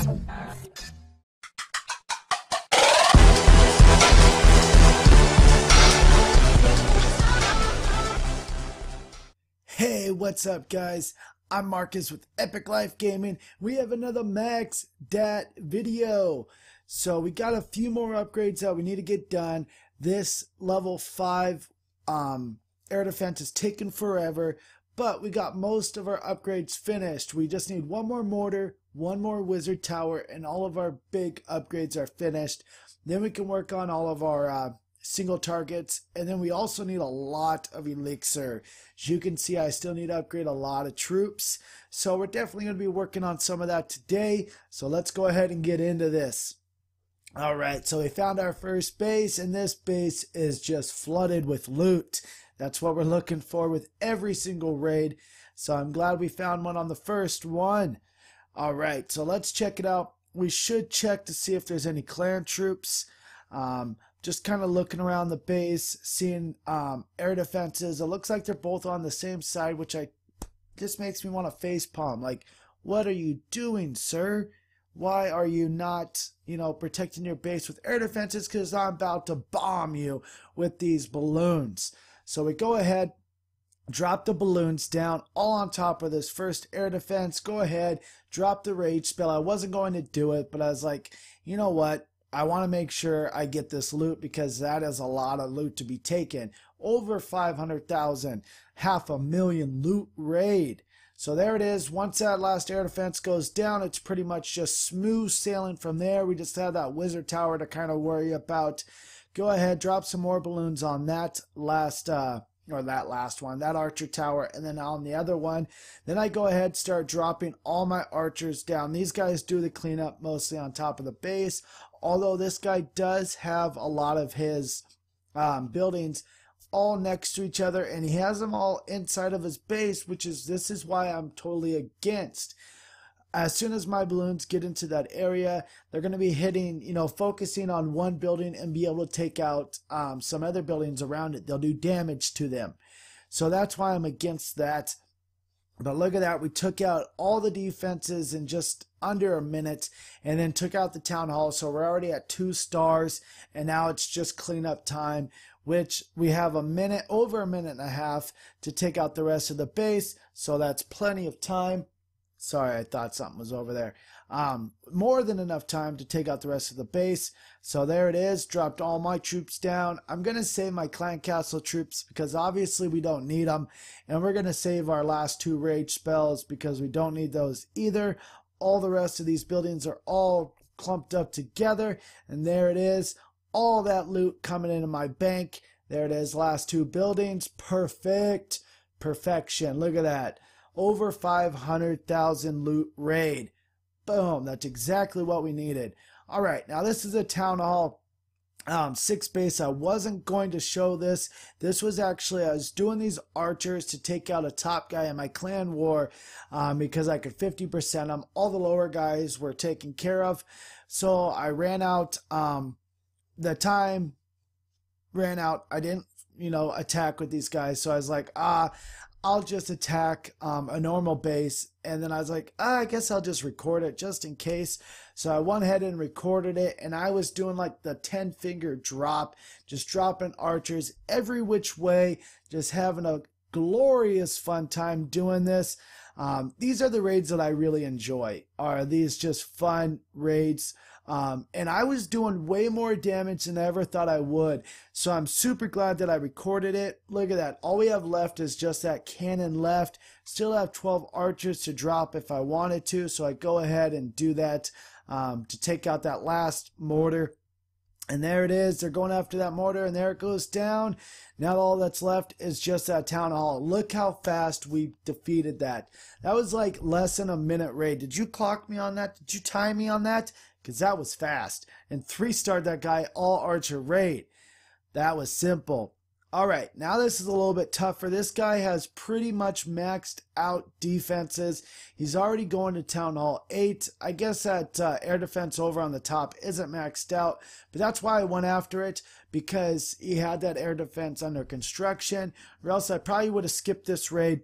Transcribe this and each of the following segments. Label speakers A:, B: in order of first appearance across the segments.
A: Hey, what's up guys? I'm Marcus with Epic Life Gaming. We have another max DAT video. So we got a few more upgrades that we need to get done. This level 5 air defense is taking forever, but we got most of our upgrades finished. We just need one more mortar, one more wizard tower, and all of our big upgrades are finished. Then we can work on all of our single targets, and then we also need a lot of elixir. As you can see, I still need to upgrade a lot of troops, so we're definitely going to be working on some of that today. So let's go ahead and get into this. Alright, so we found our first base, and this base is just flooded with loot. That's what we're looking for with every single raid, so I'm glad we found one on the first one. Alright, so let's check it out. We should check to see if there's any clan troops. Just kind of looking around the base, seeing air defenses. It looks like they're both on the same side, which just makes me want to facepalm. Like, what are you doing, sir? Why are you not, protecting your base with air defenses? Because I'm about to bomb you with these balloons. So we go ahead, drop the balloons down all on top of this first air defense. Go ahead, drop the rage spell. I wasn't going to do it, but I was like, you know what? I want to make sure I get this loot because that is a lot of loot to be taken. Over 500,000, 500,000 loot raid. So there it is. Once that last air defense goes down, it's pretty much just smooth sailing from there. We just have that wizard tower to kind of worry about. Go ahead, drop some more balloons on that last one, that archer tower, and then on the other one. Then I go ahead, start dropping all my archers down. These guys do the cleanup mostly on top of the base, although this guy does have a lot of his buildings all next to each other, and he has them all inside of his base, this is why I'm totally against. As soon as my balloons get into that area, they're going to be hitting, focusing on one building and be able to take out some other buildings around it. They'll do damage to them. So that's why I'm against that. But look at that. We took out all the defenses in just under a minute and then took out the town hall. So we're already at 2 stars, and now it's just cleanup time, which we have over a minute and a half to take out the rest of the base. So that's plenty of time. Sorry, I thought something was over there. More than enough time to take out the rest of the base. So there it is. Dropped all my troops down. I'm going to save my clan castle troops because obviously we don't need them. And we're going to save our last 2 rage spells because we don't need those either. All the rest of these buildings are all clumped up together. And there it is. All that loot coming into my bank. There it is. Last 2 buildings. Perfect. Perfection. Look at that. Over 500,000 loot raid. Boom. That's exactly what we needed. All right. Now this is a town hall 6 base. I wasn't going to show this. This was actually, I was doing these archers to take out a top guy in my clan war because I could 50% them. All the lower guys were taken care of. So I ran out. The time ran out. I didn't, attack with these guys. So I was like, I'll just attack a normal base, and then I was like, I guess I'll just record it just in case. So I went ahead and recorded it, and I was doing like the 10-finger drop, just dropping archers every which way, just having a glorious fun time doing this. These are the raids that I really enjoy, are these just fun raids. And I was doing way more damage than I ever thought I would. So I'm super glad that I recorded it. Look at that. All we have left is just that cannon left. Still have 12 archers to drop if I wanted to. So I go ahead and do that to take out that last mortar. And there it is. They're going after that mortar, and there it goes down. Now all that's left is just that town hall. Look how fast we defeated that. That was like less than a minute raid. Did you clock me on that? Did you time me on that? Because that was fast. And 3-starred that guy all archer raid. That was simple. Alright, now this is a little bit tougher. This guy has pretty much maxed out defenses. He's already going to Town Hall 8. I guess that air defense over on the top isn't maxed out, but that's why I went after it, because he had that air defense under construction, or else I probably would have skipped this raid.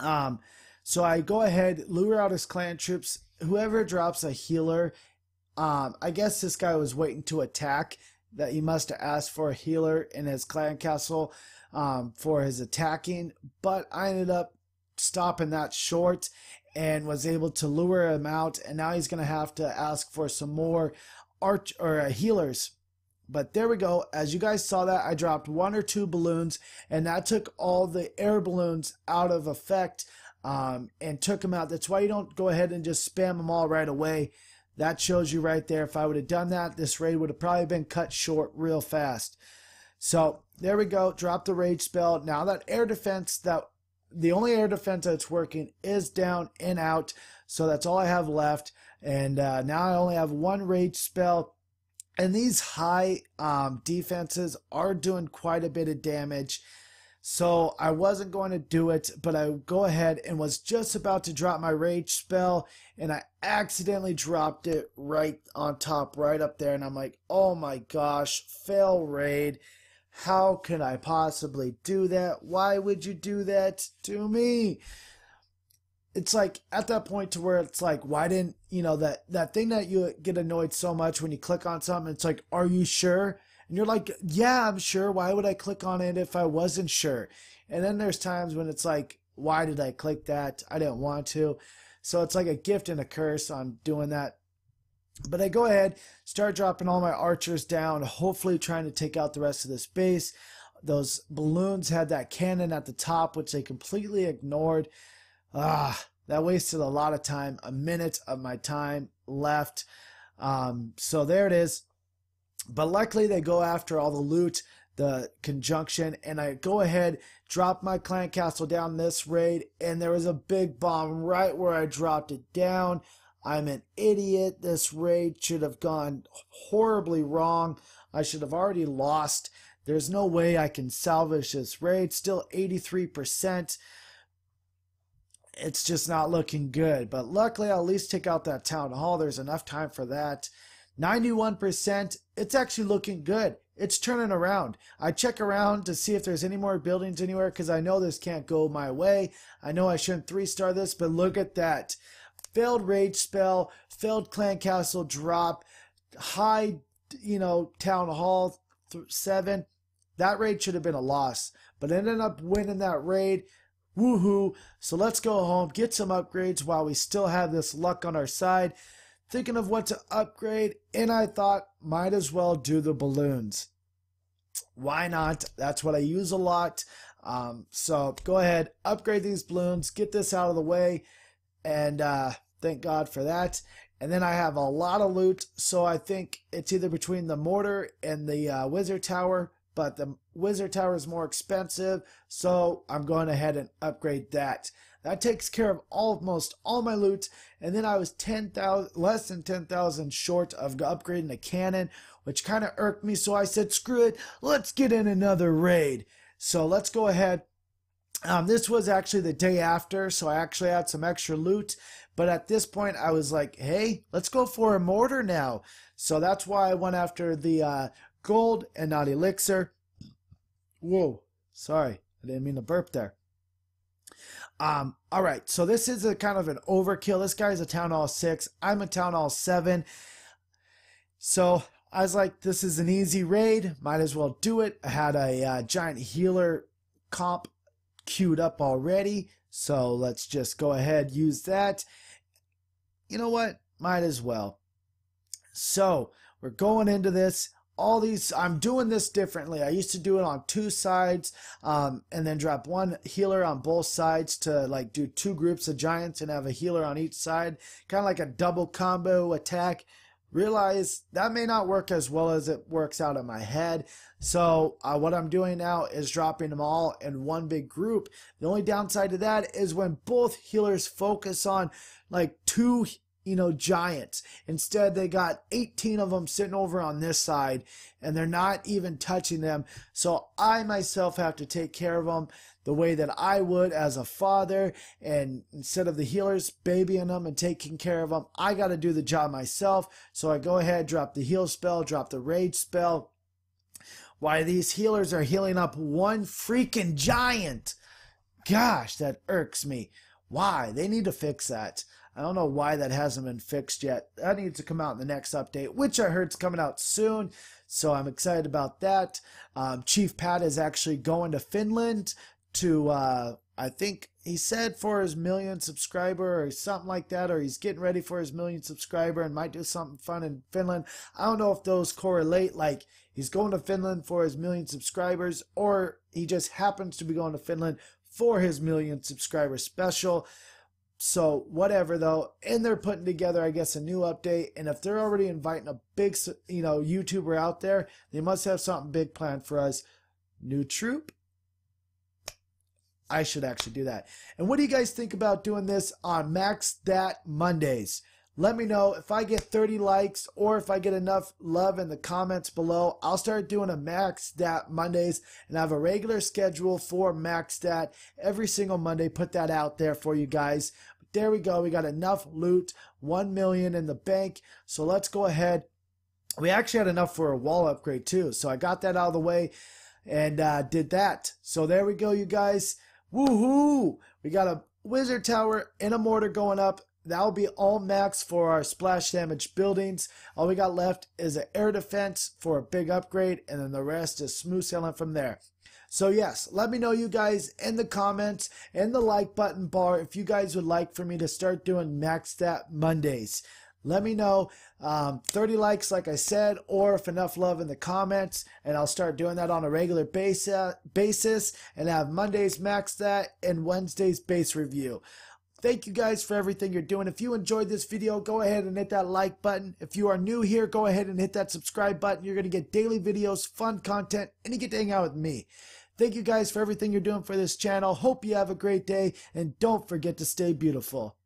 A: So I go ahead, lure out his clan troops, whoever drops a healer, I guess this guy was waiting to attack, that he must have asked for a healer in his clan castle for his attacking, but I ended up stopping that short and was able to lure him out, and now he's going to have to ask for some more healers. But there we go. As you guys saw that, I dropped 1 or 2 balloons, and that took all the air balloons out of effect and took them out. That's why you don't go ahead and just spam them all right away. That shows you right there. If I would have done that, this raid would have probably been cut short real fast. So there we go. Drop the rage spell. Now that air defense, the only air defense that's working is down and out. So that's all I have left. And now I only have 1 rage spell. And these high defenses are doing quite a bit of damage. So I wasn't going to do it, but I go ahead and was just about to drop my rage spell, and I accidentally dropped it right on top, right up there. And I'm like, oh my gosh, fail raid. How can I possibly do that? Why would you do that to me? It's like at that point to where it's like, why didn't, that thing that you get annoyed so much when you click on something, it's like, are you sure? And you're like, yeah, I'm sure. Why would I click on it if I wasn't sure? And then there's times when it's like, why did I click that? I didn't want to. So it's like a gift and a curse on doing that. But I go ahead, start dropping all my archers down, hopefully trying to take out the rest of this base. Those balloons had that cannon at the top, which they completely ignored. That wasted a lot of time, a minute of my time left. So there it is. But luckily they go after all the loot, the conjunction, and I go ahead, drop my clan castle down this raid, and there was a big bomb right where I dropped it down. I'm an idiot. This raid should have gone horribly wrong. I should have already lost. There's no way I can salvage this raid. Still 83%. It's just not looking good. But luckily, I'll at least take out that town hall. There's enough time for that. 91%. It's actually looking good. It's turning around. I check around to see if there's any more buildings anywhere because I know this can't go my way. I know I shouldn't 3-star this, but look at that. Failed rage spell, failed clan castle drop, high, town hall 7. That raid should have been a loss, but I ended up winning that raid. Woohoo! So let's go home, get some upgrades while we still have this luck on our side. Thinking of what to upgrade, and I thought might as well do the balloons. Why not? That's what I use a lot. So go ahead, upgrade these balloons, get this out of the way, and thank God for that. And then I have a lot of loot, so I think it's either between the mortar and the wizard tower, but the wizard tower is more expensive, so I'm going ahead and upgrade that. That takes care of almost all my loot, and then I was less than 10,000 short of upgrading a cannon, which kind of irked me, so I said, screw it, let's get in another raid. So let's go ahead. This was actually the day after, so I actually had some extra loot, but at this point I was like, hey, let's go for a mortar now. So that's why I went after the gold and not elixir. Whoa, sorry, I didn't mean to burp there. Alright, so this is a kind of an overkill. This guy's a Town Hall 6. I'm a Town Hall 7. So I was like, this is an easy raid. Might as well do it. I had a giant healer comp queued up already. So let's just go ahead, use that. You know what? Might as well. So we're going into this. All these, I'm doing this differently. I used to do it on 2 sides and then drop 1 healer on both sides to like do 2 groups of giants and have a healer on each side. Kind of like a double combo attack. Realize that may not work as well as it works out in my head. So what I'm doing now is dropping them all in 1 big group. The only downside to that is when both healers focus on like 2 giants. Instead, they got 18 of them sitting over on this side, and they're not even touching them. So I myself have to take care of them the way that I would as a father, and instead of the healers babying them and taking care of them, I got to do the job myself. So I go ahead, drop the heal spell, drop the rage spell. Why these healers are healing up 1 freaking giant. Gosh, that irks me. Why? They need to fix that. I don't know why that hasn't been fixed yet. That needs to come out in the next update, which I heard is coming out soon. So I'm excited about that. Chief Pat is actually going to Finland to, I think he said for his 1,000,000 subscriber or something like that, or he's getting ready for his 1,000,000 subscriber and might do something fun in Finland. I don't know if those correlate, like he's going to Finland for his 1,000,000 subscribers, or he just happens to be going to Finland for his 1,000,000 subscriber special. So whatever though, and they're putting together, I guess, a new update. And if they're already inviting a big, YouTuber out there, they must have something big planned for us. New troop. I should actually do that. And what do you guys think about doing this on Max DAT Mondays? Let me know. If I get 30 likes or if I get enough love in the comments below, I'll start doing a Max DAT Mondays and have a regular schedule for Max DAT every single Monday. Put that out there for you guys. But there we go. We got enough loot, 1,000,000 in the bank. So let's go ahead. We actually had enough for a wall upgrade too. So I got that out of the way and did that. So there we go, you guys. Woohoo! We got a wizard tower and a mortar going up. That'll be all max for our splash damage buildings. All we got left is an air defense for a big upgrade, and then the rest is smooth sailing from there. So yes, let me know, you guys, in the comments and the like button bar if you guys would like for me to start doing Max Stat Mondays. Let me know. 30 likes, like I said, or if enough love in the comments, and I'll start doing that on a regular basis and have Mondays Max Stat and Wednesdays base review. Thank you guys for everything you're doing. If you enjoyed this video, go ahead and hit that like button. If you are new here, go ahead and hit that subscribe button. You're going to get daily videos, fun content, and you get to hang out with me. Thank you guys for everything you're doing for this channel. Hope you have a great day, and don't forget to stay beautiful.